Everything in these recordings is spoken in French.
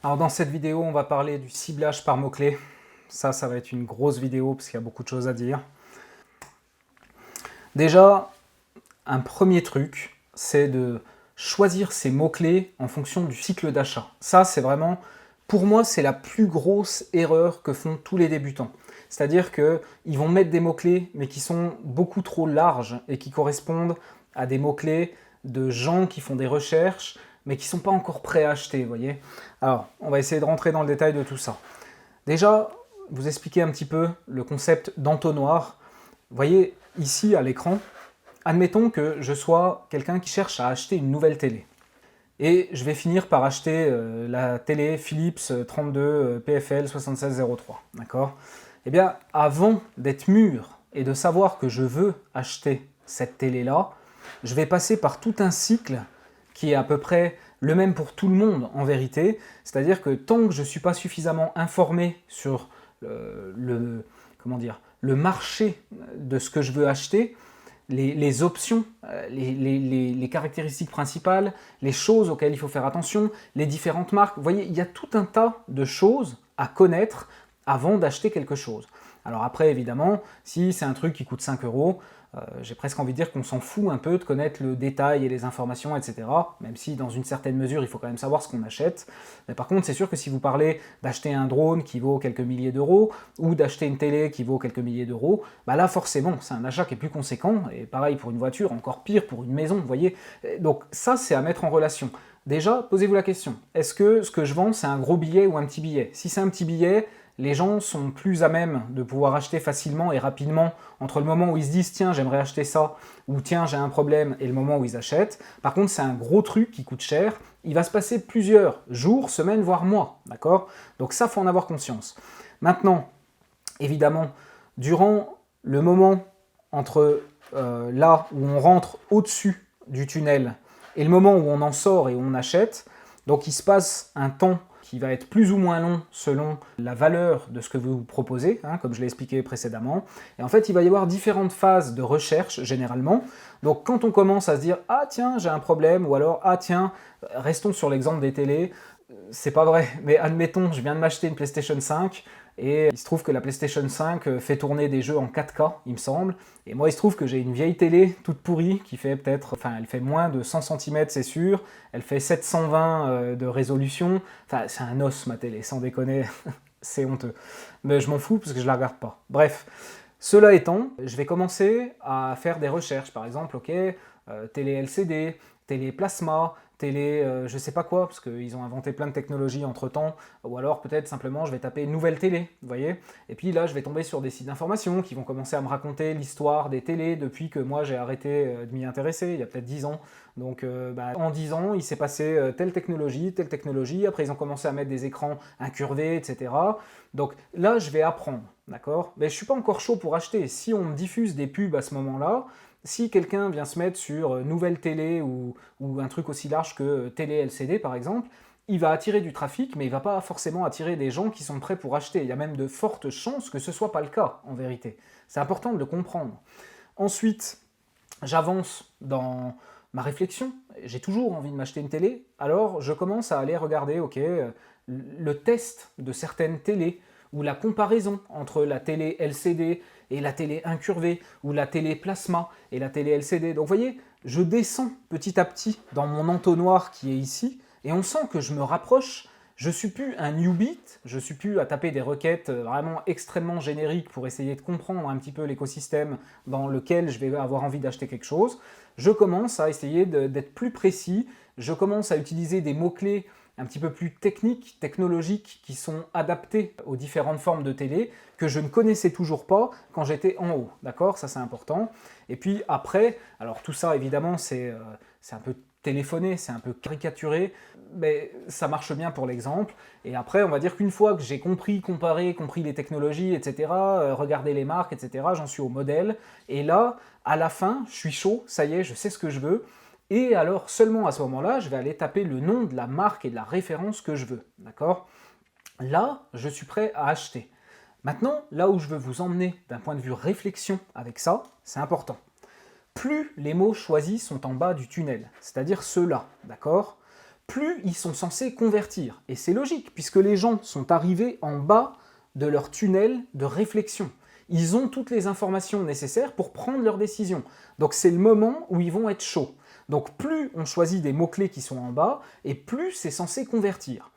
Alors dans cette vidéo, on va parler du ciblage par mots-clés. Ça va être une grosse vidéo parce qu'il y a beaucoup de choses à dire. Déjà, un premier truc, c'est de choisir ses mots-clés en fonction du cycle d'achat. Ça, c'est vraiment, pour moi, c'est la plus grosse erreur que font tous les débutants. C'est-à-dire qu'ils vont mettre des mots-clés, mais qui sont beaucoup trop larges et qui correspondent à des mots-clés de gens qui font des recherches, mais qui ne sont pas encore prêts à acheter, vous voyez. Alors, on va essayer de rentrer dans le détail de tout ça. Déjà, vous expliquer un petit peu le concept d'entonnoir. Vous voyez ici à l'écran, admettons que je sois quelqu'un qui cherche à acheter une nouvelle télé. Et je vais finir par acheter la télé Philips 32 PFL 7603, d'accord? Eh bien, avant d'être mûr et de savoir que je veux acheter cette télé-là, je vais passer par tout un cycle qui est à peu près le même pour tout le monde en vérité. C'est-à-dire que tant que je ne suis pas suffisamment informé sur le marché de ce que je veux acheter, les options, les caractéristiques principales, les choses auxquelles il faut faire attention, les différentes marques. Vous voyez, il y a tout un tas de choses à connaître avant d'acheter quelque chose. Alors après, évidemment, si c'est un truc qui coûte 5 euros, j'ai presque envie de dire qu'on s'en fout un peu de connaître le détail et les informations, etc. Même si, dans une certaine mesure, il faut quand même savoir ce qu'on achète. Mais par contre, c'est sûr que si vous parlez d'acheter un drone qui vaut quelques milliers d'euros, ou d'acheter une télé qui vaut quelques milliers d'euros, bah là, forcément, c'est un achat qui est plus conséquent, et pareil pour une voiture, encore pire pour une maison, vous voyez. Donc ça, c'est à mettre en relation. Déjà, posez-vous la question, est-ce que ce que je vends, c'est un gros billet ou un petit billet? Si c'est un petit billet, les gens sont plus à même de pouvoir acheter facilement et rapidement entre le moment où ils se disent « tiens, j'aimerais acheter ça » ou « tiens, j'ai un problème » et le moment où ils achètent. Par contre, c'est un gros truc qui coûte cher. Il va se passer plusieurs jours, semaines, voire mois. D'accord? Donc ça, il faut en avoir conscience. Maintenant, évidemment, durant le moment entre là où on rentre au-dessus du tunnel et le moment où on en sort et où on achète, donc il se passe un temps qui va être plus ou moins long selon la valeur de ce que vous proposez, hein, comme je l'ai expliqué précédemment. Et en fait, il va y avoir différentes phases de recherche, généralement. Donc quand on commence à se dire « Ah tiens, j'ai un problème » ou alors « Ah tiens, restons sur l'exemple des télés, c'est pas vrai, mais admettons, je viens de m'acheter une PlayStation 5, et il se trouve que la PlayStation 5 fait tourner des jeux en 4K, il me semble. Et moi, il se trouve que j'ai une vieille télé toute pourrie qui fait peut-être... Enfin, elle fait moins de 100 cm, c'est sûr. Elle fait 720 de résolution. Enfin, c'est un os, ma télé, sans déconner. C'est honteux. Mais je m'en fous parce que je la regarde pas. Bref, cela étant, je vais commencer à faire des recherches. Par exemple, ok, télé LCD, télé plasma, télé, je sais pas quoi, parce qu'ils ont inventé plein de technologies entre-temps, ou alors peut-être simplement je vais taper nouvelle télé, vous voyez. Et puis là, je vais tomber sur des sites d'information qui vont commencer à me raconter l'histoire des télés depuis que moi j'ai arrêté de m'y intéresser, il y a peut-être 10 ans. Donc en 10 ans, il s'est passé telle technologie, après ils ont commencé à mettre des écrans incurvés, etc. Donc là, je vais apprendre, d'accord? Mais je suis pas encore chaud pour acheter. Si on me diffuse des pubs à ce moment-là, si quelqu'un vient se mettre sur nouvelle télé ou un truc aussi large que télé LCD par exemple, il va attirer du trafic, mais il ne va pas forcément attirer des gens qui sont prêts pour acheter. Il y a même de fortes chances que ce ne soit pas le cas, en vérité. C'est important de le comprendre. Ensuite, j'avance dans ma réflexion. J'ai toujours envie de m'acheter une télé, alors je commence à aller regarder, ok, le test de certaines télés, ou la comparaison entre la télé LCD et la télé incurvée, ou la télé plasma et la télé LCD. Donc vous voyez, je descends petit à petit dans mon entonnoir qui est ici, et on sent que je me rapproche. Je ne suis plus un newbie, je ne suis plus à taper des requêtes vraiment extrêmement génériques pour essayer de comprendre un petit peu l'écosystème dans lequel je vais avoir envie d'acheter quelque chose. Je commence à essayer d'être plus précis, je commence à utiliser des mots-clés un petit peu plus techniques, technologiques, qui sont adaptés aux différentes formes de télé, que je ne connaissais toujours pas quand j'étais en haut, d'accord? Ça c'est important. Et puis après, alors tout ça évidemment c'est un peu téléphoné, c'est un peu caricaturé, mais ça marche bien pour l'exemple. Et après, on va dire qu'une fois que j'ai compris, comparé, compris les technologies, etc., regardé les marques, etc., j'en suis au modèle. Et là, à la fin, je suis chaud, ça y est, je sais ce que je veux. Et alors, seulement à ce moment-là, je vais aller taper le nom de la marque et de la référence que je veux, d'accord? Là, je suis prêt à acheter. Maintenant, là où je veux vous emmener d'un point de vue réflexion avec ça, c'est important. Plus les mots choisis sont en bas du tunnel, c'est-à-dire ceux-là, d'accord? plus ils sont censés convertir. Et c'est logique, puisque les gens sont arrivés en bas de leur tunnel de réflexion. Ils ont toutes les informations nécessaires pour prendre leurs décisions. Donc c'est le moment où ils vont être chauds. Donc plus on choisit des mots-clés qui sont en bas, et plus c'est censé convertir.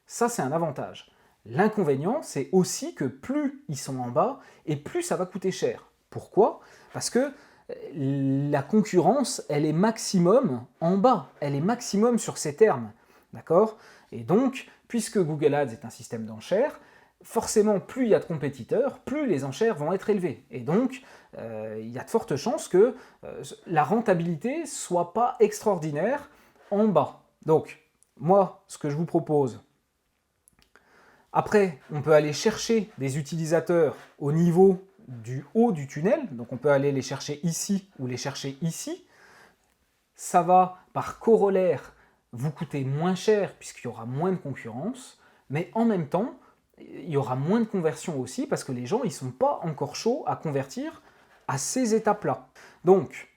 Ça, c'est un avantage. L'inconvénient, c'est aussi que plus ils sont en bas, et plus ça va coûter cher. Pourquoi? Parce que la concurrence, elle est maximum en bas, elle est maximum sur ces termes. D'accord? Et donc, puisque Google Ads est un système d'enchères, forcément, plus il y a de compétiteurs, plus les enchères vont être élevées. Et donc, il y a de fortes chances que la rentabilité ne soit pas extraordinaire en bas. Donc, moi, ce que je vous propose, après, on peut aller chercher des utilisateurs au niveau du haut du tunnel, donc on peut aller les chercher ici ou les chercher ici. Ça va, par corollaire, vous coûter moins cher puisqu'il y aura moins de concurrence, mais en même temps, il y aura moins de conversion aussi parce que les gens ne sont pas encore chauds à convertir à ces étapes-là. Donc,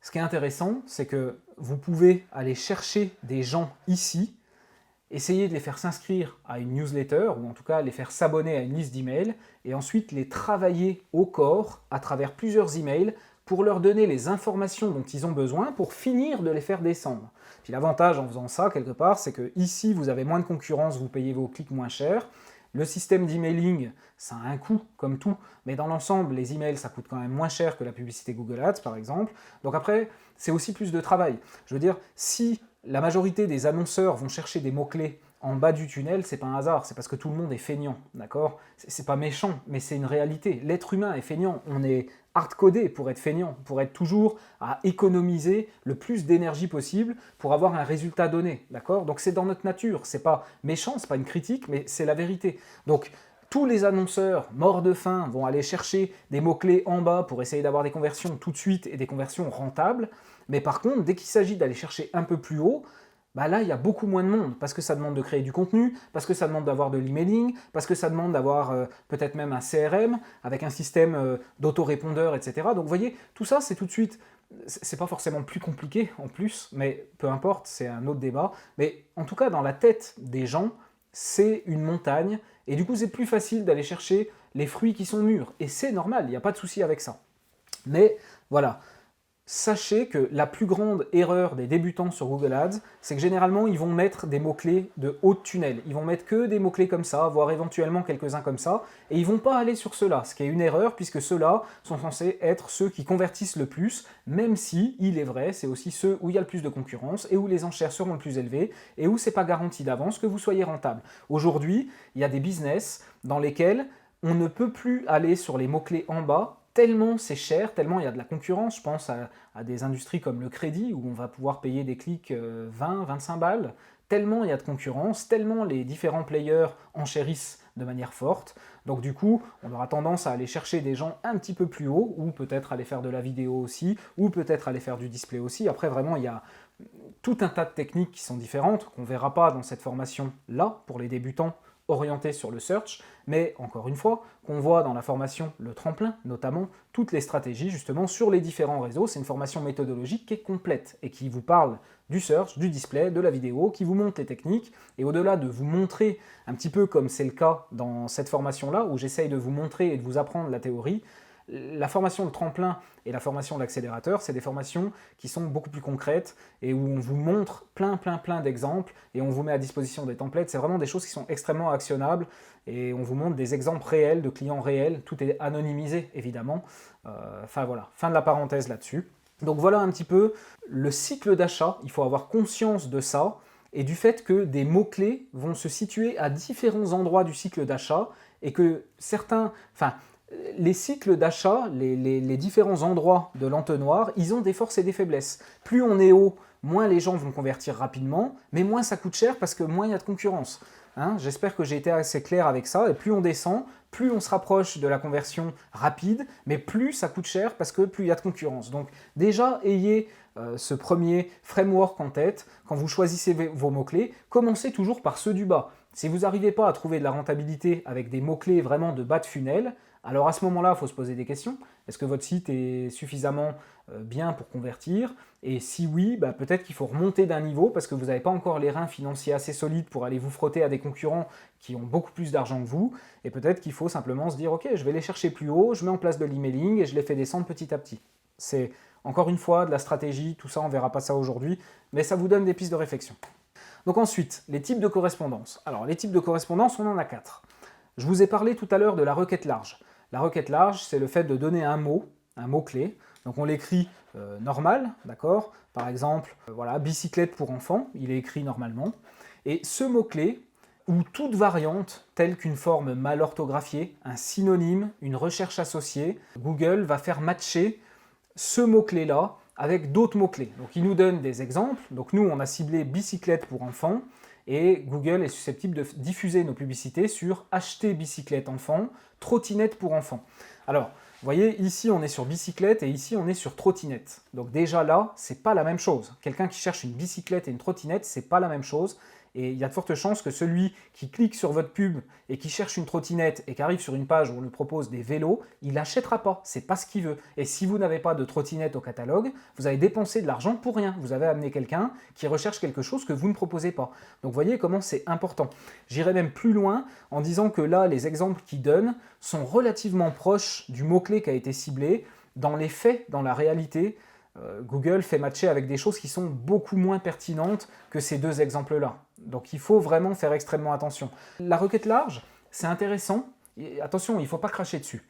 ce qui est intéressant, c'est que vous pouvez aller chercher des gens ici, essayer de les faire s'inscrire à une newsletter, ou en tout cas les faire s'abonner à une liste d'emails, et ensuite les travailler au corps à travers plusieurs emails pour leur donner les informations dont ils ont besoin pour finir de les faire descendre. Puis l'avantage en faisant ça, quelque part, c'est que ici vous avez moins de concurrence, vous payez vos clics moins cher. Le système d'emailing, ça a un coût comme tout, mais dans l'ensemble, les emails, ça coûte quand même moins cher que la publicité Google Ads, par exemple. Donc après, c'est aussi plus de travail. Je veux dire, si la majorité des annonceurs vont chercher des mots-clés en bas du tunnel, c'est pas un hasard, c'est parce que tout le monde est feignant, d'accord? C'est pas méchant, mais c'est une réalité. L'être humain est feignant, on est hard-codé pour être feignant, pour être toujours à économiser le plus d'énergie possible pour avoir un résultat donné, d'accord? Donc c'est dans notre nature, c'est pas méchant, c'est pas une critique, mais c'est la vérité. Donc tous les annonceurs morts de faim vont aller chercher des mots-clés en bas pour essayer d'avoir des conversions tout de suite et des conversions rentables, mais par contre, dès qu'il s'agit d'aller chercher un peu plus haut, bah là, il y a beaucoup moins de monde, parce que ça demande de créer du contenu, parce que ça demande d'avoir de l'emailing, parce que ça demande d'avoir peut-être même un CRM, avec un système d'autorépondeur, etc. Donc vous voyez, tout ça, c'est tout de suite, c'est pas forcément plus compliqué en plus, mais peu importe, c'est un autre débat. Mais en tout cas, dans la tête des gens, c'est une montagne, et du coup, c'est plus facile d'aller chercher les fruits qui sont mûrs. Et c'est normal, il n'y a pas de souci avec ça. Mais voilà. Sachez que la plus grande erreur des débutants sur Google Ads, c'est que généralement, ils vont mettre des mots-clés de haut de tunnel. Ils vont mettre que des mots-clés comme ça, voire éventuellement quelques-uns comme ça, et ils ne vont pas aller sur ceux-là, ce qui est une erreur, puisque ceux-là sont censés être ceux qui convertissent le plus, même si, il est vrai, c'est aussi ceux où il y a le plus de concurrence, et où les enchères seront le plus élevées, et où ce n'est pas garanti d'avance que vous soyez rentable. Aujourd'hui, il y a des business dans lesquels on ne peut plus aller sur les mots-clés en bas, tellement c'est cher, tellement il y a de la concurrence. Je pense à des industries comme le crédit, où on va pouvoir payer des clics 20, 25 balles, tellement il y a de concurrence, tellement les différents players enchérissent de manière forte. Donc du coup, on aura tendance à aller chercher des gens un petit peu plus haut, ou peut-être aller faire de la vidéo aussi, ou peut-être aller faire du display aussi. Après, vraiment, il y a tout un tas de techniques qui sont différentes, qu'on ne verra pas dans cette formation-là, pour les débutants, orienté sur le search, mais encore une fois, qu'on voit dans la formation Le Tremplin, notamment, toutes les stratégies justement sur les différents réseaux. C'est une formation méthodologique qui est complète et qui vous parle du search, du display, de la vidéo, qui vous montre les techniques, et au-delà de vous montrer, un petit peu comme c'est le cas dans cette formation-là, où j'essaye de vous montrer et de vous apprendre la théorie, la formation de tremplin et la formation d'accélérateur, c'est des formations qui sont beaucoup plus concrètes et où on vous montre plein d'exemples et on vous met à disposition des templates. C'est vraiment des choses qui sont extrêmement actionnables et on vous montre des exemples réels de clients réels. Tout est anonymisé, évidemment. Enfin voilà, fin de la parenthèse là-dessus. Donc voilà un petit peu le cycle d'achat. Il faut avoir conscience de ça et du fait que des mots-clés vont se situer à différents endroits du cycle d'achat et que certains... Les cycles d'achat, les différents endroits de l'entonnoir, ils ont des forces et des faiblesses. Plus on est haut, moins les gens vont convertir rapidement, mais moins ça coûte cher parce que moins il y a de concurrence. J'espère que j'ai été assez clair avec ça. Et plus on descend, plus on se rapproche de la conversion rapide, mais plus ça coûte cher parce que plus il y a de concurrence. Donc déjà, ayez ce premier framework en tête. Quand vous choisissez vos mots-clés, commencez toujours par ceux du bas. Si vous n'arrivez pas à trouver de la rentabilité avec des mots-clés vraiment de bas de funnel, Alors à ce moment-là, il faut se poser des questions. Est-ce que votre site est suffisamment bien pour convertir? Et si oui, peut-être qu'il faut remonter d'un niveau parce que vous n'avez pas encore les reins financiers assez solides pour aller vous frotter à des concurrents qui ont beaucoup plus d'argent que vous. Et peut-être qu'il faut simplement se dire, ok, je vais les chercher plus haut, je mets en place de l'emailing et je les fais descendre petit à petit. C'est encore une fois de la stratégie, tout ça, on ne verra pas ça aujourd'hui, mais ça vous donne des pistes de réflexion. Donc ensuite, les types de correspondance. Alors les types de correspondance, on en a 4. Je vous ai parlé tout à l'heure de la requête large. La requête large, c'est le fait de donner un mot-clé. Donc on l'écrit normal, d'accord? Par exemple, voilà, bicyclette pour enfants, il est écrit normalement. Et ce mot-clé, ou toute variante, telle qu'une forme mal orthographiée, un synonyme, une recherche associée, Google va faire matcher ce mot-clé-là avec d'autres mots-clés. Donc il nous donne des exemples. Donc nous, on a ciblé bicyclette pour enfants, et Google est susceptible de diffuser nos publicités sur acheter bicyclette enfant, trottinette pour enfants. Alors, vous voyez, ici on est sur bicyclette et ici on est sur trottinette. Donc déjà là, c'est pas la même chose. Quelqu'un qui cherche une bicyclette et une trottinette, c'est pas la même chose. Et il y a de fortes chances que celui qui clique sur votre pub et qui cherche une trottinette et qui arrive sur une page où on lui propose des vélos, il n'achètera pas, c'est pas ce qu'il veut. Et si vous n'avez pas de trottinette au catalogue, vous avez dépensé de l'argent pour rien. Vous avez amené quelqu'un qui recherche quelque chose que vous ne proposez pas. Donc vous voyez comment c'est important. J'irai même plus loin en disant que là, les exemples qu'il donne sont relativement proches du mot-clé qui a été ciblé. Dans les faits, dans la réalité, Google fait matcher avec des choses qui sont beaucoup moins pertinentes que ces deux exemples-là. Donc il faut vraiment faire extrêmement attention. La requête large, c'est intéressant. Et attention, il ne faut pas cracher dessus.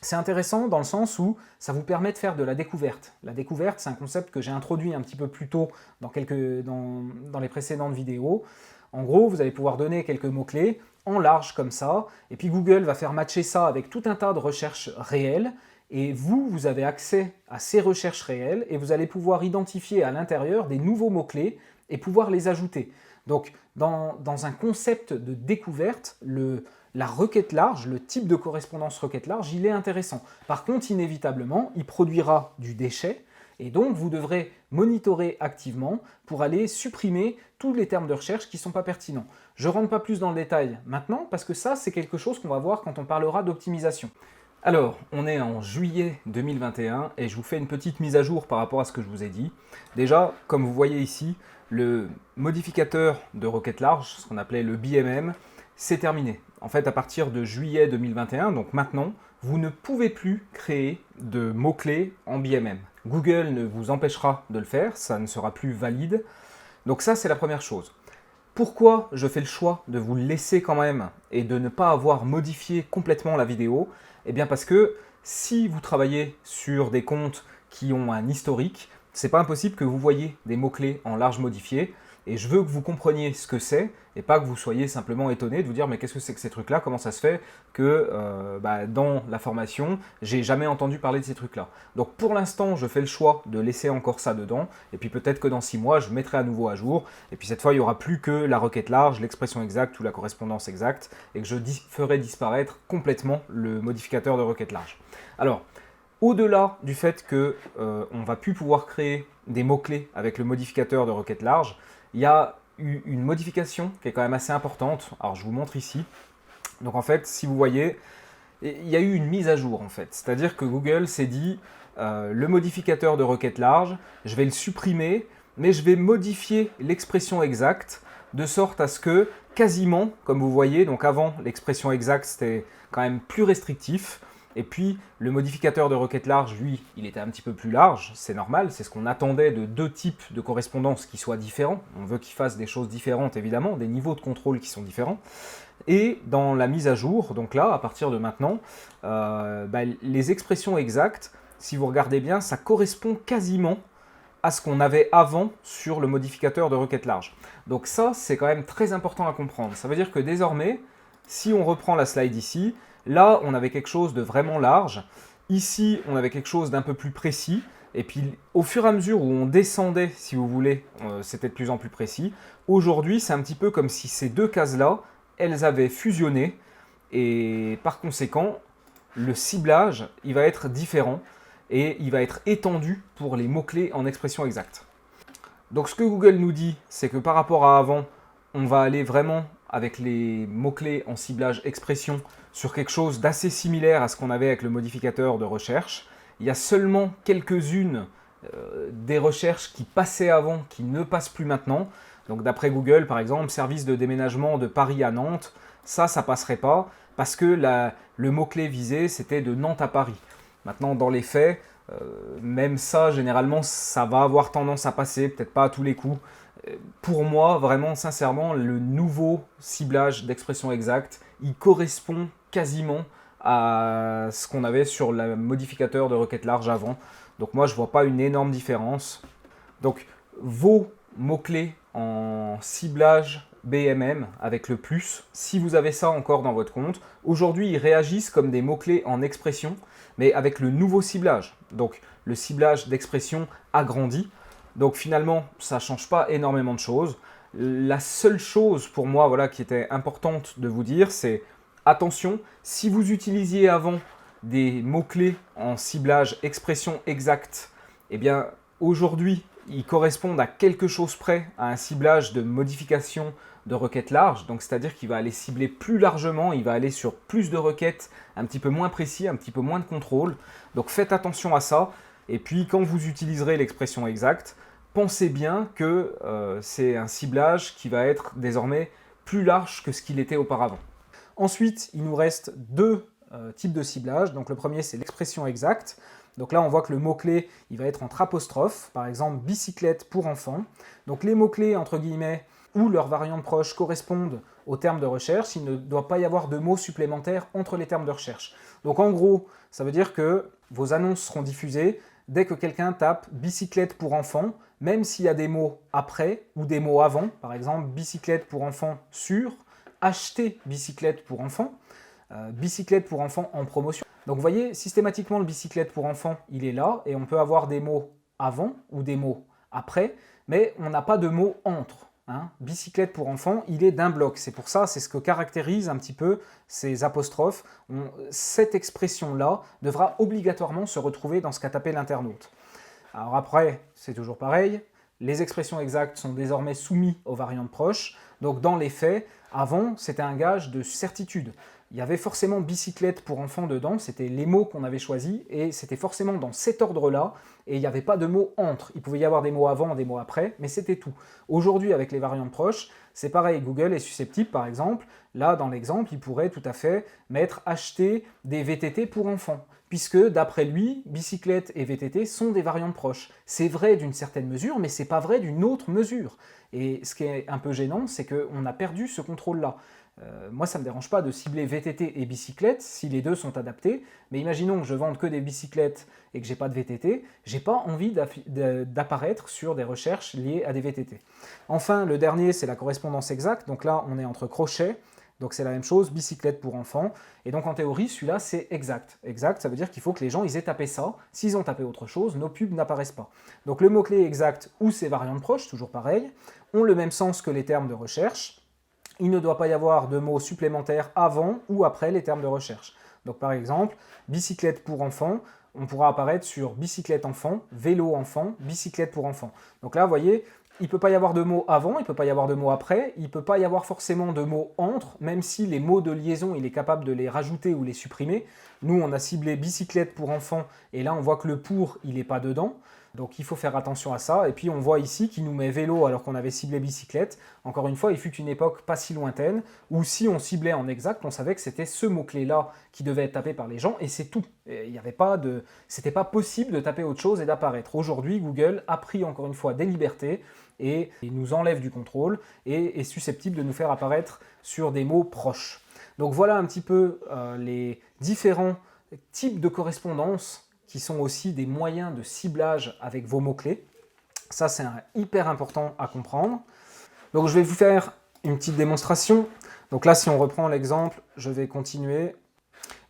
C'est intéressant dans le sens où ça vous permet de faire de la découverte. La découverte, c'est un concept que j'ai introduit un petit peu plus tôt dans les précédentes vidéos. En gros, vous allez pouvoir donner quelques mots-clés en large comme ça, et puis Google va faire matcher ça avec tout un tas de recherches réelles, et vous avez accès à ces recherches réelles, et vous allez pouvoir identifier à l'intérieur des nouveaux mots-clés et pouvoir les ajouter. Donc, dans un concept de découverte, la requête large, le type de correspondance requête large, il est intéressant. Par contre, inévitablement, il produira du déchet, et donc vous devrez monitorer activement pour aller supprimer tous les termes de recherche qui ne sont pas pertinents. Je ne rentre pas plus dans le détail maintenant, parce que ça, c'est quelque chose qu'on va voir quand on parlera d'optimisation. Alors, on est en juillet 2021 et je vous fais une petite mise à jour par rapport à ce que je vous ai dit. Déjà, comme vous voyez ici, le modificateur de requête large, ce qu'on appelait le BMM, c'est terminé. En fait, à partir de juillet 2021, donc maintenant, vous ne pouvez plus créer de mots-clés en BMM. Google ne vous empêchera de le faire, ça ne sera plus valide. Donc ça, c'est la première chose. Pourquoi je fais le choix de vous le laisser quand même et de ne pas avoir modifié complètement la vidéo? Eh bien parce que si vous travaillez sur des comptes qui ont un historique, c'est pas impossible que vous voyez des mots-clés en large modifié, et je veux que vous compreniez ce que c'est, et pas que vous soyez simplement étonné de vous dire mais qu'est-ce que c'est que ces trucs-là, comment ça se fait que dans la formation, j'ai jamais entendu parler de ces trucs-là. Donc pour l'instant, je fais le choix de laisser encore ça dedans, et puis peut-être que dans 6 mois, je mettrai à nouveau à jour, et puis cette fois, il n'y aura plus que la requête large, l'expression exacte ou la correspondance exacte, et que je ferai disparaître complètement le modificateur de requête large. Alors, au-delà du fait qu'on ne va plus pouvoir créer des mots-clés avec le modificateur de requête large, il y a eu une modification qui est quand même assez importante. Alors je vous montre ici. Donc en fait, si vous voyez, il y a eu une mise à jour en fait. C'est-à-dire que Google s'est dit, le modificateur de requête large, je vais le supprimer, mais je vais modifier l'expression exacte de sorte à ce que quasiment, comme vous voyez, donc avant l'expression exacte c'était quand même plus restrictif. Et puis, le modificateur de requête large, lui, il était un petit peu plus large, c'est normal, c'est ce qu'on attendait de deux types de correspondance qui soient différents. On veut qu'ils fassent des choses différentes, évidemment, des niveaux de contrôle qui sont différents. Et dans la mise à jour, donc là, à partir de maintenant, les expressions exactes, si vous regardez bien, ça correspond quasiment à ce qu'on avait avant sur le modificateur de requête large. Donc ça, c'est quand même très important à comprendre. Ça veut dire que désormais, si on reprend la slide ici, là, on avait quelque chose de vraiment large. Ici, on avait quelque chose d'un peu plus précis. Et puis, au fur et à mesure où on descendait, si vous voulez, c'était de plus en plus précis. Aujourd'hui, c'est un petit peu comme si ces deux cases-là, elles avaient fusionné. Et par conséquent, le ciblage, il va être différent. Et il va être étendu pour les mots-clés en expression exacte. Donc, ce que Google nous dit, c'est que par rapport à avant, on va aller vraiment avec les mots-clés en ciblage expression sur quelque chose d'assez similaire à ce qu'on avait avec le modificateur de recherche. Il y a seulement quelques-unes des recherches qui passaient avant, qui ne passent plus maintenant. Donc d'après Google, par exemple, service de déménagement de Paris à Nantes, ça passerait pas, parce que le mot-clé visé, c'était de Nantes à Paris. Maintenant, dans les faits, même ça, généralement, ça va avoir tendance à passer, peut-être pas à tous les coups. Pour moi, vraiment, sincèrement, le nouveau ciblage d'expression exacte, il correspond quasiment à ce qu'on avait sur le modificateur de requête large avant. Donc moi, je ne vois pas une énorme différence. Donc, vos mots-clés en ciblage BMM avec le plus, si vous avez ça encore dans votre compte, aujourd'hui, ils réagissent comme des mots-clés en expression, mais avec le nouveau ciblage. Donc, le ciblage d'expression agrandi. Donc, finalement, ça ne change pas énormément de choses. La seule chose pour moi voilà, qui était importante de vous dire, c'est attention, si vous utilisiez avant des mots-clés en ciblage expression exacte, eh bien, aujourd'hui, ils correspondent à quelque chose près à un ciblage de modification de requêtes larges, donc c'est-à-dire qu'il va aller cibler plus largement, il va aller sur plus de requêtes, un petit peu moins précis, un petit peu moins de contrôle. Donc faites attention à ça, et puis quand vous utiliserez l'expression exacte, pensez bien que c'est un ciblage qui va être désormais plus large que ce qu'il était auparavant. Ensuite, il nous reste deux types de ciblage. Donc le premier, c'est l'expression exacte. Donc là, on voit que le mot-clé, il va être entre apostrophes, par exemple bicyclette pour enfants. Donc les mots-clés, entre guillemets, ou leurs variantes proches correspondent aux termes de recherche. Il ne doit pas y avoir de mots supplémentaires entre les termes de recherche. Donc en gros, ça veut dire que vos annonces seront diffusées dès que quelqu'un tape bicyclette pour enfants, même s'il y a des mots après ou des mots avant. Par exemple, bicyclette pour enfants sur, acheter bicyclette pour enfants, bicyclette pour enfants en promotion. Donc vous voyez, systématiquement, le bicyclette pour enfants, il est là, et on peut avoir des mots avant ou des mots après, mais on n'a pas de mots entre. Hein. Bicyclette pour enfants, il est d'un bloc. C'est pour ça, c'est ce que caractérise un petit peu ces apostrophes. Cette expression-là devra obligatoirement se retrouver dans ce qu'a tapé l'internaute. Alors après, c'est toujours pareil, les expressions exactes sont désormais soumises aux variantes proches, donc dans les faits, avant, c'était un gage de certitude. Il y avait forcément bicyclette pour enfants dedans, c'était les mots qu'on avait choisis, et c'était forcément dans cet ordre-là, et il n'y avait pas de mots entre. Il pouvait y avoir des mots avant, des mots après, mais c'était tout. Aujourd'hui, avec les variantes proches, c'est pareil, Google est susceptible, par exemple, là, dans l'exemple, il pourrait tout à fait mettre « acheter des VTT pour enfants », puisque, d'après lui, bicyclette et VTT sont des variantes proches. C'est vrai d'une certaine mesure, mais c'est pas vrai d'une autre mesure. Et ce qui est un peu gênant, c'est qu'on a perdu ce contrôle-là. Moi, ça ne me dérange pas de cibler VTT et bicyclette si les deux sont adaptés, mais imaginons que je vende que des bicyclettes et que j'ai pas de VTT, j'ai pas envie d'apparaître sur des recherches liées à des VTT. Enfin, le dernier, c'est la correspondance exacte, donc là, on est entre crochets, donc c'est la même chose, bicyclette pour enfants, et donc en théorie, celui-là, c'est exact. Exact, ça veut dire qu'il faut que les gens ils aient tapé ça, s'ils ont tapé autre chose, nos pubs n'apparaissent pas. Donc le mot-clé exact ou ses variantes proches, toujours pareil, ont le même sens que les termes de recherche. Il ne doit pas y avoir de mots supplémentaires avant ou après les termes de recherche. Donc par exemple, bicyclette pour enfants, on pourra apparaître sur bicyclette enfant, vélo enfant, bicyclette pour enfants. Donc là, vous voyez, il ne peut pas y avoir de mots avant, il ne peut pas y avoir de mots après, il ne peut pas y avoir forcément de mots entre, même si les mots de liaison, il est capable de les rajouter ou les supprimer. Nous, on a ciblé bicyclette pour enfants, et là, on voit que le pour, il n'est pas dedans. Donc il faut faire attention à ça. Et puis on voit ici qu'il nous met vélo alors qu'on avait ciblé bicyclette. Encore une fois, il fut une époque pas si lointaine où si on ciblait en exact, on savait que c'était ce mot-clé-là qui devait être tapé par les gens et c'est tout. Il n'y avait pas de... C'était pas possible de taper autre chose et d'apparaître. Aujourd'hui, Google a pris encore une fois des libertés et il nous enlève du contrôle et est susceptible de nous faire apparaître sur des mots proches. Donc voilà un petit peu les différents types de correspondance qui sont aussi des moyens de ciblage avec vos mots-clés. Ça, c'est hyper important à comprendre. Donc, je vais vous faire une petite démonstration. Donc là, si on reprend l'exemple, je vais continuer.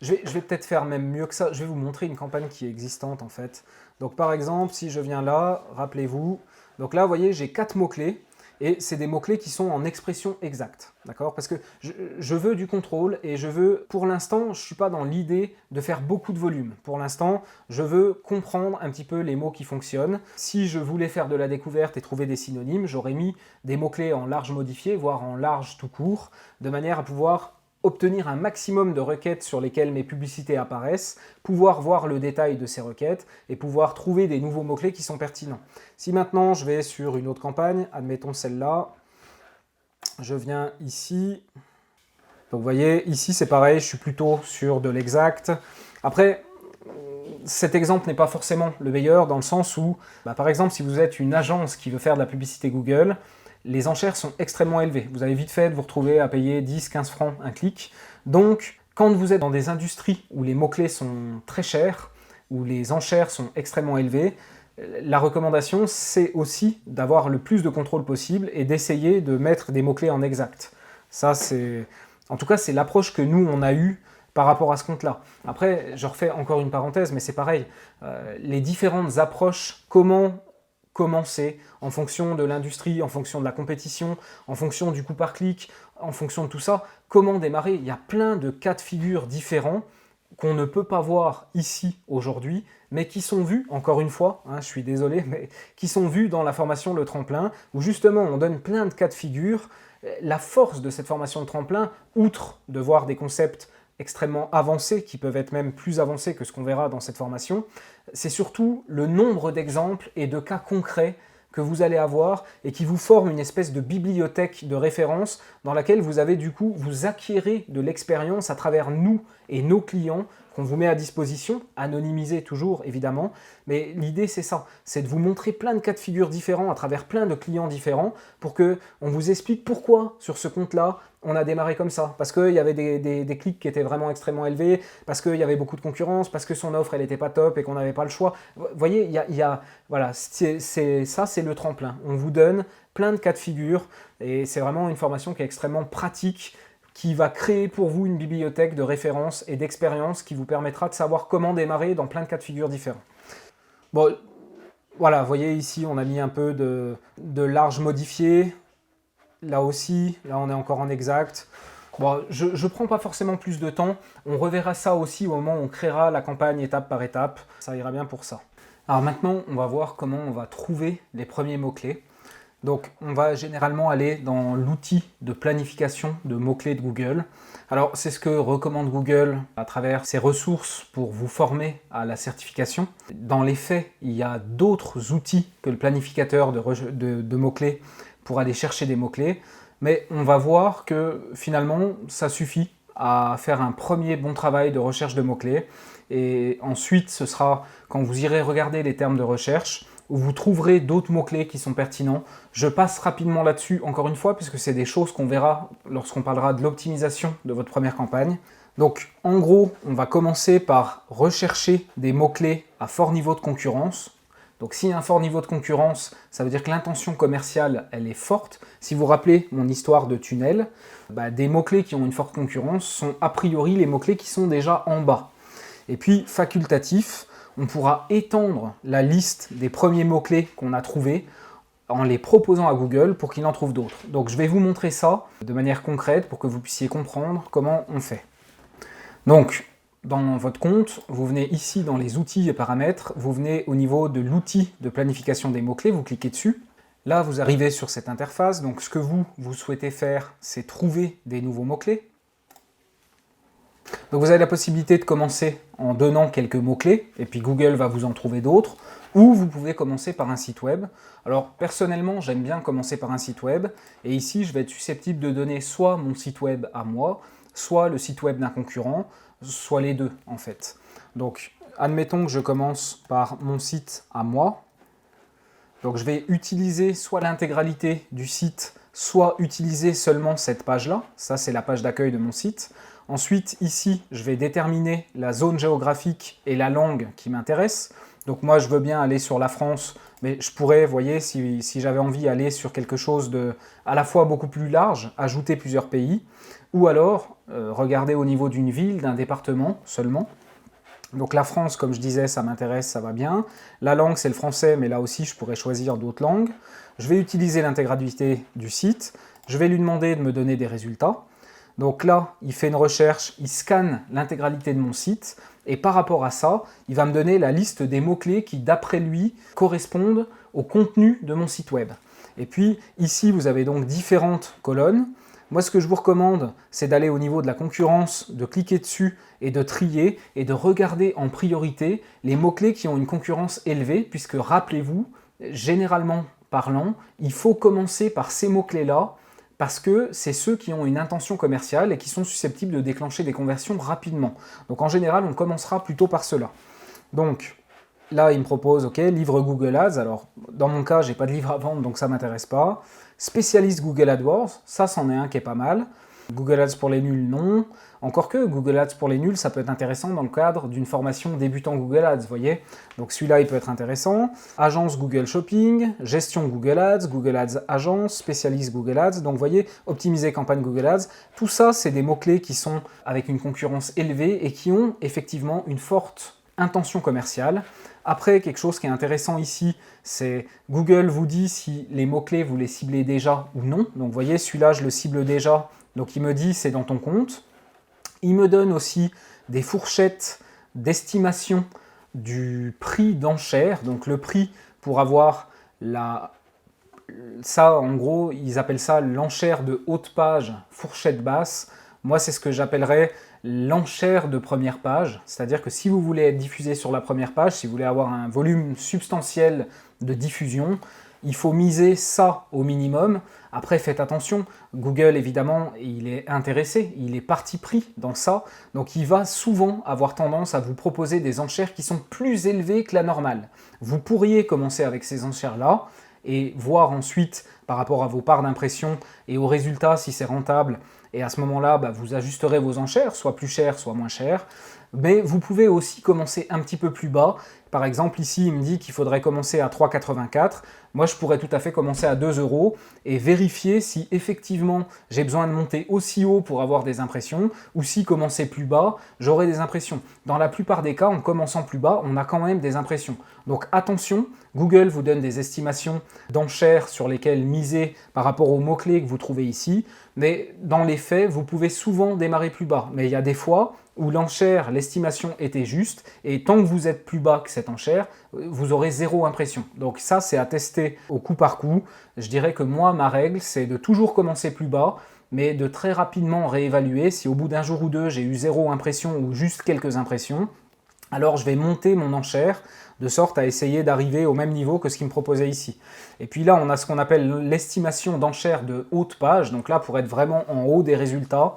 Je vais peut-être faire même mieux que ça. Je vais vous montrer une campagne qui est existante, en fait. Donc, par exemple, si je viens là, rappelez-vous. Donc là, vous voyez, j'ai 4 mots-clés. et c'est des mots-clés qui sont en expression exacte, d'accord? Parce que je veux du contrôle et je veux, pour l'instant, je ne suis pas dans l'idée de faire beaucoup de volume. Pour l'instant, je veux comprendre un petit peu les mots qui fonctionnent. Si je voulais faire de la découverte et trouver des synonymes, j'aurais mis des mots-clés en large modifié, voire en large tout court, de manière à pouvoir obtenir un maximum de requêtes sur lesquelles mes publicités apparaissent, pouvoir voir le détail de ces requêtes et pouvoir trouver des nouveaux mots-clés qui sont pertinents. Si maintenant je vais sur une autre campagne, admettons celle-là, je viens ici, donc vous voyez, ici c'est pareil, je suis plutôt sur de l'exact. Après, cet exemple n'est pas forcément le meilleur dans le sens où, par exemple, si vous êtes une agence qui veut faire de la publicité Google, les enchères sont extrêmement élevées. Vous avez vite fait de vous retrouver à payer 10-15 francs un clic. Donc, quand vous êtes dans des industries où les mots-clés sont très chers, où les enchères sont extrêmement élevées, la recommandation, c'est aussi d'avoir le plus de contrôle possible et d'essayer de mettre des mots-clés en exact. Ça, en tout cas, c'est l'approche que nous, on a eue par rapport à ce compte-là. Après, je refais encore une parenthèse, mais c'est pareil. Les différentes approches, comment commencer en fonction de l'industrie, en fonction de la compétition, en fonction du coût par clic, en fonction de tout ça, comment démarrer? Il y a plein de cas de figure différents qu'on ne peut pas voir ici aujourd'hui, mais qui sont vus, encore une fois, je suis désolé, mais qui sont vus dans la formation Le Tremplin, où justement on donne plein de cas de figure. La force de cette formation de tremplin, outre de voir des concepts extrêmement avancés, qui peuvent être même plus avancés que ce qu'on verra dans cette formation, c'est surtout le nombre d'exemples et de cas concrets que vous allez avoir et qui vous forment une espèce de bibliothèque de référence dans laquelle vous avez du coup, vous acquérez de l'expérience à travers nous et nos clients qu'on vous met à disposition, anonymisé toujours évidemment, mais l'idée c'est ça, c'est de vous montrer plein de cas de figure différents à travers plein de clients différents pour qu'on vous explique pourquoi sur ce compte-là on a démarré comme ça, parce qu'il y avait des clics qui étaient vraiment extrêmement élevés, parce qu'il y avait beaucoup de concurrence, parce que son offre elle n'était pas top et qu'on n'avait pas le choix. Vous voyez, voilà, ça c'est le tremplin. On vous donne plein de cas de figure et c'est vraiment une formation qui est extrêmement pratique, qui va créer pour vous une bibliothèque de références et d'expériences qui vous permettra de savoir comment démarrer dans plein de cas de figure différents. Bon, voilà, vous voyez ici, on a mis un peu de large modifié. Là aussi, là on est encore en exact. Bon, je ne prends pas forcément plus de temps. On reverra ça aussi au moment où on créera la campagne étape par étape. Ça ira bien pour ça. Alors maintenant, on va voir comment on va trouver les premiers mots-clés. Donc, on va généralement aller dans l'outil de planification de mots-clés de Google. Alors, c'est ce que recommande Google à travers ses ressources pour vous former à la certification. Dans les faits, il y a d'autres outils que le planificateur de mots-clés pour aller chercher des mots-clés, mais on va voir que finalement, ça suffit à faire un premier bon travail de recherche de mots-clés. Et ensuite, ce sera quand vous irez regarder les termes de recherche, où vous trouverez d'autres mots-clés qui sont pertinents. Je passe rapidement là-dessus, encore une fois, puisque c'est des choses qu'on verra lorsqu'on parlera de l'optimisation de votre première campagne. Donc, en gros, on va commencer par rechercher des mots-clés à fort niveau de concurrence. Donc, s'il y a un fort niveau de concurrence, ça veut dire que l'intention commerciale, elle est forte. Si vous vous rappelez mon histoire de tunnel, des mots-clés qui ont une forte concurrence sont a priori les mots-clés qui sont déjà en bas. Et puis, facultatif, on pourra étendre la liste des premiers mots-clés qu'on a trouvés en les proposant à Google pour qu'il en trouve d'autres. Donc je vais vous montrer ça de manière concrète pour que vous puissiez comprendre comment on fait. Donc, dans votre compte, vous venez ici dans les outils et paramètres, vous venez au niveau de l'outil de planification des mots-clés, vous cliquez dessus. Là, vous arrivez sur cette interface. Donc ce que vous souhaitez faire, c'est trouver des nouveaux mots-clés. Donc vous avez la possibilité de commencer en donnant quelques mots-clés, et puis Google va vous en trouver d'autres, ou vous pouvez commencer par un site web. Alors personnellement, j'aime bien commencer par un site web, et ici je vais être susceptible de donner soit mon site web à moi, soit le site web d'un concurrent, soit les deux en fait. Donc admettons que je commence par mon site à moi. Donc je vais utiliser soit l'intégralité du site, soit utiliser seulement cette page-là. Ça c'est la page d'accueil de mon site. Ensuite, ici, je vais déterminer la zone géographique et la langue qui m'intéresse. Donc moi, je veux bien aller sur la France, mais je pourrais, vous voyez, si j'avais envie, aller sur quelque chose de à la fois beaucoup plus large, ajouter plusieurs pays, ou alors regarder au niveau d'une ville, d'un département seulement. Donc la France, comme je disais, ça m'intéresse, ça va bien. La langue, c'est le français, mais là aussi, je pourrais choisir d'autres langues. Je vais utiliser l'intégralité du site. Je vais lui demander de me donner des résultats. Donc là, il fait une recherche, il scanne l'intégralité de mon site. Et par rapport à ça, il va me donner la liste des mots-clés qui, d'après lui, correspondent au contenu de mon site web. Et puis, ici, vous avez donc différentes colonnes. Moi, ce que je vous recommande, c'est d'aller au niveau de la concurrence, de cliquer dessus et de trier et de regarder en priorité les mots-clés qui ont une concurrence élevée, puisque rappelez-vous, généralement parlant, il faut commencer par ces mots-clés-là parce que c'est ceux qui ont une intention commerciale et qui sont susceptibles de déclencher des conversions rapidement. Donc en général, on commencera plutôt par cela. Donc là, il me propose, ok, livre Google Ads. Alors dans mon cas, j'ai pas de livre à vendre, donc ça m'intéresse pas. Spécialiste Google AdWords, ça c'en est un qui est pas mal. Google Ads pour les nuls, non. Encore que Google Ads pour les nuls, ça peut être intéressant dans le cadre d'une formation débutant Google Ads, vous voyez. Donc celui-là, il peut être intéressant. Agence Google Shopping, gestion Google Ads Agence, spécialiste Google Ads. Donc vous voyez, optimiser campagne Google Ads. Tout ça, c'est des mots-clés qui sont avec une concurrence élevée et qui ont effectivement une forte intention commerciale. Après, quelque chose qui est intéressant ici, c'est Google vous dit si les mots-clés, vous les ciblez déjà ou non. Donc vous voyez, celui-là, je le cible déjà. Donc il me dit c'est dans ton compte. Il me donne aussi des fourchettes d'estimation du prix d'enchère. Donc le prix pour avoir ça, en gros, ils appellent ça l'enchère de haute page, fourchette basse. Moi, c'est ce que j'appellerais l'enchère de première page. C'est-à-dire que si vous voulez être diffusé sur la première page, si vous voulez avoir un volume substantiel de diffusion, il faut miser ça au minimum. Après, faites attention, Google, évidemment, il est intéressé, il est parti pris dans ça. Donc, il va souvent avoir tendance à vous proposer des enchères qui sont plus élevées que la normale. Vous pourriez commencer avec ces enchères-là et voir ensuite, par rapport à vos parts d'impression et aux résultats, si c'est rentable. Et à ce moment-là, vous ajusterez vos enchères, soit plus cher, soit moins cher. Mais vous pouvez aussi commencer un petit peu plus bas. Par exemple, ici, il me dit qu'il faudrait commencer à 3,84. Moi, je pourrais tout à fait commencer à 2 € et vérifier si effectivement j'ai besoin de monter aussi haut pour avoir des impressions ou si commencer plus bas, j'aurai des impressions. Dans la plupart des cas, en commençant plus bas, on a quand même des impressions. Donc attention, Google vous donne des estimations d'enchères sur lesquelles miser par rapport aux mots-clés que vous trouvez ici. Mais dans les faits, vous pouvez souvent démarrer plus bas. Mais il y a des fois où l'enchère, l'estimation était juste, et tant que vous êtes plus bas que cette enchère, vous aurez 0 impression. Donc ça, c'est à tester au coup par coup. Je dirais que moi, ma règle, c'est de toujours commencer plus bas, mais de très rapidement réévaluer. Si au bout d'un jour ou deux, j'ai eu 0 impression ou juste quelques impressions, alors je vais monter mon enchère de sorte à essayer d'arriver au même niveau que ce qu'il me proposait ici. Et puis là, on a ce qu'on appelle l'estimation d'enchère de haute page, donc là, pour être vraiment en haut des résultats.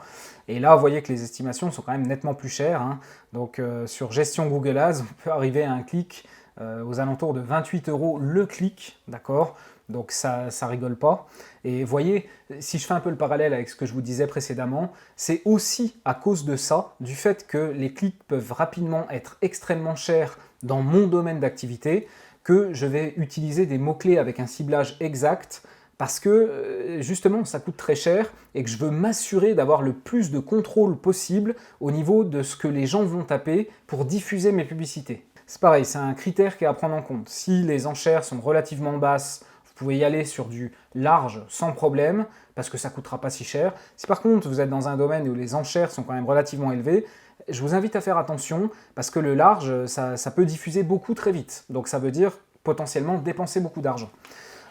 Et là, vous voyez que les estimations sont quand même nettement plus chères. Donc sur gestion Google Ads, on peut arriver à un clic aux alentours de 28 € le clic, d'accord? Donc ça rigole pas. Et vous voyez, si je fais un peu le parallèle avec ce que je vous disais précédemment, c'est aussi à cause de ça, du fait que les clics peuvent rapidement être extrêmement chers dans mon domaine d'activité, que je vais utiliser des mots-clés avec un ciblage exact, parce que justement ça coûte très cher et que je veux m'assurer d'avoir le plus de contrôle possible au niveau de ce que les gens vont taper pour diffuser mes publicités. C'est pareil, c'est un critère qui est à prendre en compte. Si les enchères sont relativement basses, vous pouvez y aller sur du large sans problème, parce que ça ne coûtera pas si cher. Si par contre vous êtes dans un domaine où les enchères sont quand même relativement élevées, je vous invite à faire attention, parce que le large, ça peut diffuser beaucoup très vite. Donc ça veut dire potentiellement dépenser beaucoup d'argent.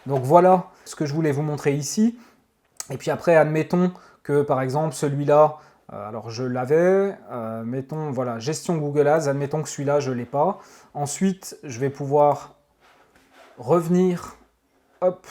Donc voilà ce que je voulais vous montrer ici. Et puis après, admettons que par exemple celui-là, alors je l'avais, mettons voilà, gestion Google Ads, admettons que celui-là je ne l'ai pas. Ensuite, je vais pouvoir revenir, hop,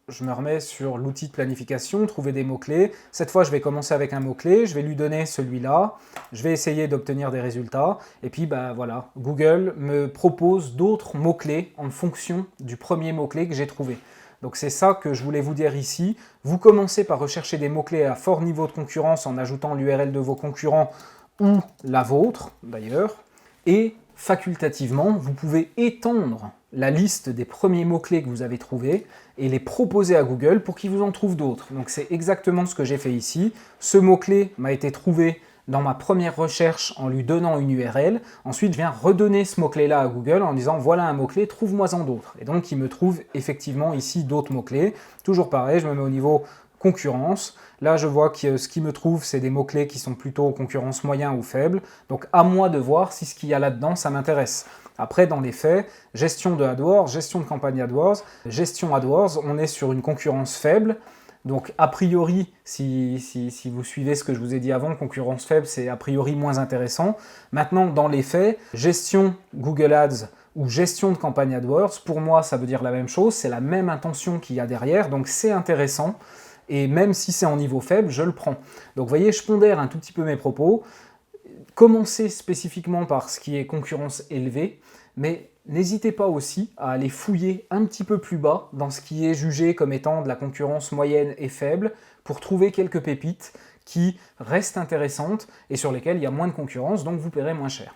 je me remets sur l'outil de planification, trouver des mots-clés. Cette fois, je vais commencer avec un mot-clé, je vais lui donner celui-là, je vais essayer d'obtenir des résultats. Et puis, voilà, Google me propose d'autres mots-clés en fonction du premier mot-clé que j'ai trouvé. Donc c'est ça que je voulais vous dire ici. Vous commencez par rechercher des mots-clés à fort niveau de concurrence en ajoutant l'URL de vos concurrents ou la vôtre d'ailleurs. Et facultativement, vous pouvez étendre la liste des premiers mots-clés que vous avez trouvés et les proposer à Google pour qu'il vous en trouve d'autres. Donc c'est exactement ce que j'ai fait ici. Ce mot-clé m'a été trouvé dans ma première recherche en lui donnant une URL. Ensuite, je viens redonner ce mot-clé-là à Google en disant voilà un mot-clé, trouve-moi-en d'autres. Et donc, il me trouve effectivement ici d'autres mots-clés. Toujours pareil, je me mets au niveau concurrence. Là, je vois que ce qui me trouve, c'est des mots-clés qui sont plutôt concurrence moyen ou faible. Donc, à moi de voir si ce qu'il y a là-dedans, ça m'intéresse. Après, dans les faits, gestion de AdWords, gestion de campagne AdWords, gestion AdWords, on est sur une concurrence faible. Donc, a priori, si vous suivez ce que je vous ai dit avant, concurrence faible, c'est a priori moins intéressant. Maintenant, dans les faits, gestion Google Ads ou gestion de campagne AdWords, pour moi, ça veut dire la même chose, c'est la même intention qu'il y a derrière, donc c'est intéressant. Et même si c'est en niveau faible, je le prends. Donc, vous voyez, je pondère un tout petit peu mes propos. Commencez spécifiquement par ce qui est concurrence élevée, mais n'hésitez pas aussi à aller fouiller un petit peu plus bas dans ce qui est jugé comme étant de la concurrence moyenne et faible pour trouver quelques pépites qui restent intéressantes et sur lesquelles il y a moins de concurrence, donc vous paierez moins cher.